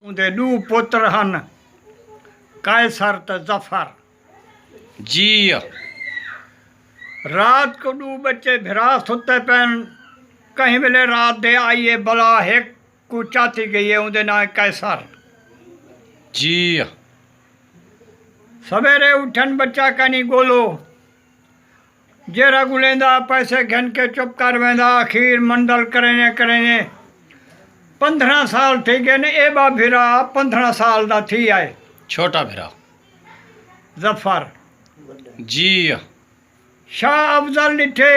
ਉਹਦੇ ਦੋ ਪੁੱਤਰ ਹਨ कैसर तो जफर जी। रात को दो बच्चे भिरा सुते पैन कहीं वेले रात दे आइए बला एक को चाती गई है उनके नाम कैसर जी। सवेरे उठन बच्चा कहीं गोलो जेरा गुलेंदा पैसे घन के चुप कर वेंदा अखीर मंडल करेने 15 साल थी गए ने ए बा भिरा 15 साल दा थी आए छोटा भिरा जफर जी। शाह अफजल डिठे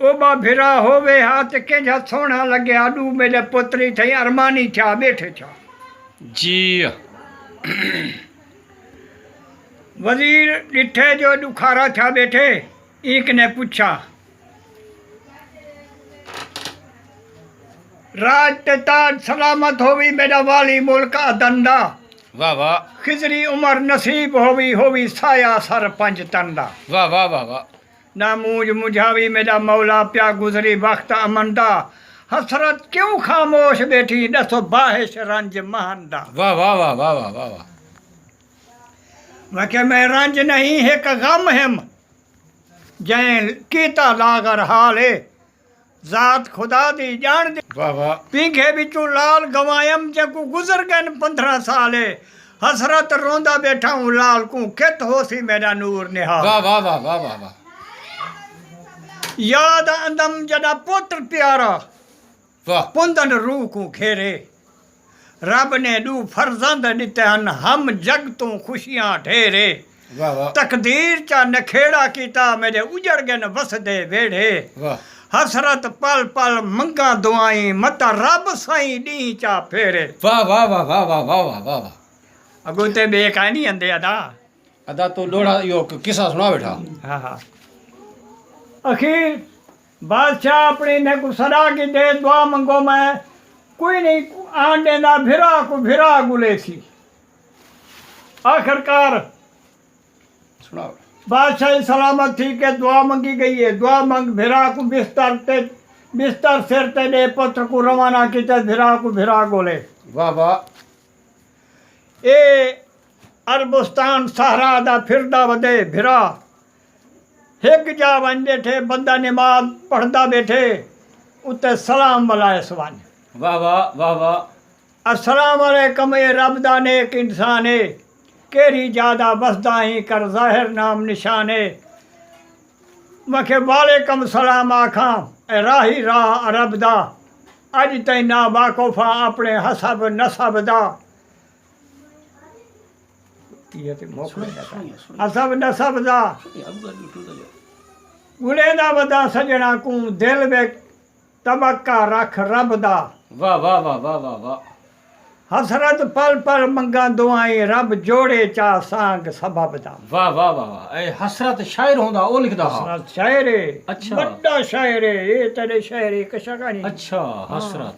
ओबा भिरा होवे हाथ केजा सोना लगे आडू मेरे पुत्री थी अरमानी छा बैठे छा जी। वजीर डिठे जो दुखारा छा बैठे एक ने पूछा राज ते ताज सलामत होवी मेरा वाली मुल्क अदंदा वाह वाह खिजरी उमर नसीब होवी साया सर पंज तंदा वाह वाह वाह वाह ना मूज मुझावी मेरा मौला प्या गुजरी वक्त अमंदा हसरत क्यों खामोश बैठी दसो बाहिश रंज महंदा वाह वाह वाह वाह वाह वाह वाह। मैं के मैं रंज नहीं है का गम हिम जैन कीता लागर हाले जात खुदा दी जान दी वाह वाह पींघे बिचू लाल गवायम जकू गुजर गए 15 साल हसरत रोंदा बैठा हूँ लाल को कित होसी मेरा नूर निहाल वाह वाह वाह वाह वाह वाह। याद अंदम जदा पुत्र प्यारा वाह पुंदन रूह को घेरे रब ने दू फर्जंद दिते हन हम जग तू खुशियां ठेरे वाह वाह तकदीर चा नखेड़ा कीता मेरे उजड़ गए वसदे वेड़े वाह। हसरत पल पल मंगा दुआई मता रब साईं डी चा फेरे वाह वाह वाह वाह वाह वाह वाह वाह वाह। अगो ते बेका नहीं अंदे अदा अदा तो लोड़ा यो किस्सा सुना बैठा। हाँ हाँ अखीर बादशाह अपनी ने को सदा की दे दुआ मंगो मैं कोई नहीं आन देना भिरा गुले सी आखिरकार सुना बादशाह सलामत थी के दुआ मंगी गई है दुआ मंग भिरा को बिस्तर सिर ते दे पुत्र को रवाना किते भिरा को भिरा गोले वाह वाह। ए अरबुस्तान सहरा दा फिरदा वदे भिरा हिक जा वन बैठे बंदा नमाज पढ़दा बैठे उते सलाम मलाए सवान वाह वाह वाह वाह। अस्सलाम वालेकुम ए रब दा नेक इंसान है केरी ज्यादा बसदा ही कर जाहिर नाम निशाने मखे वालेकुम सलाम आखा ए राही राह अरब दा अज तई ना वाकोफा अपने हसब नसब दा ये ते हसब नसब दा गुले दा वदा सजना को दिल में तबक्का रख रब दा वाह वाह वाह वाह वाह वाह। हसरत पल पल मंगा दुआई रब जोड़े चा सांग सबब दा वाह वाह वाह वाह। ए हसरत शायर होंदा ओ लिखदा हा। हसरत शायर है अच्छा। बड़ा शायर है ये तेरे शायर है कशा का नहीं अच्छा हसरत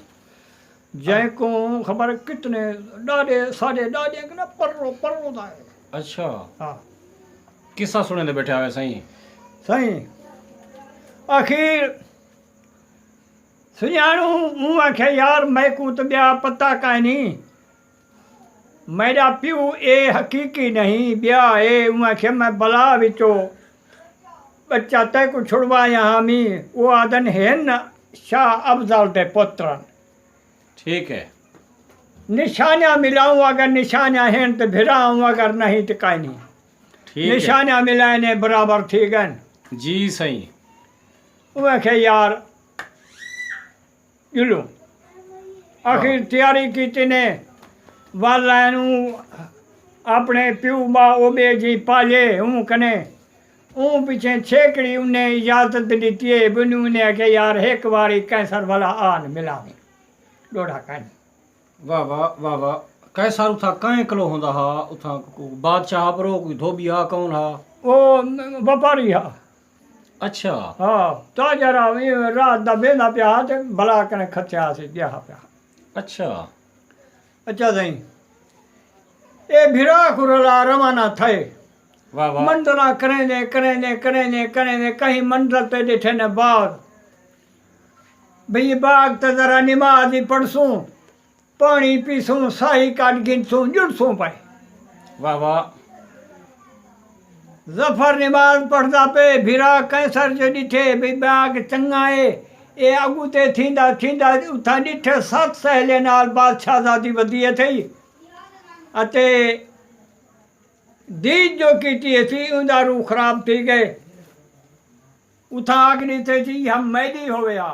जय को खबर कितने डाडे साडे डाडे के ना पर्रो दा है। अच्छा हाँ किस्सा सुने दे बैठे आवे सही सही आखिर सुजाणू हूँ आखे यार मैं को तो ब्या पता का नहीं मेरा प्यू ए हकीकी नहीं ब्या ए हूँ आखे मैं बला विचो बच्चा तय को छुड़वाया हामी वो आदन है न शाह अफजल दे पुत्र ठीक है। निशानियाँ मिलाऊँ अगर निशानियाँ हैं तो भिराऊँ अगर नहीं तो काई नहीं ठीक है निशानियाँ मिलाए ने बराबर थी गन जी सही। वो आखे यार गिलो आखिर तैयारी की तिने वालू अपने प्यू बा ओबे जी पाले हूँ कने हूँ पीछे छेकड़ी उन्हें इजाजत दी है बिनू ने के यार एक बारी कैसर वाला आन मिला डोढ़ा कन वाह वाह वाह वाह। कैसा उथा कहीं कलो होंदा हा उथा को बादशाह परो कोई धोबिया कौन हा वो व्यापारी हा अच्छा हाँ तो जरा रात दा बेंदा पिया ते भला कने खचा से गया पिया अच्छा अच्छा सही ए भिरा कुरला रवाना थे वाह वाह। मंडला करें कहीं मंडल पे दिखे न बाद भई बाग तो जरा नमाज ही पढ़सूं पानी पीसूं साही काट गिनसूं जुड़सूं पाए। वाह वाह ज़फ़र नमाज़ पढ़दा पे भिरा कैंसर जो ॾिठे भई बाग चङा आहे ए अॻिते थींदा थींदा उतां ॾिठे 7 सहेले नाल बादशाहज़ादी वधी अथई अते दीज जो कीती थी उनका रूह ख़राब थी गए उतां अग्नि थे थी हम मैदी हो गया।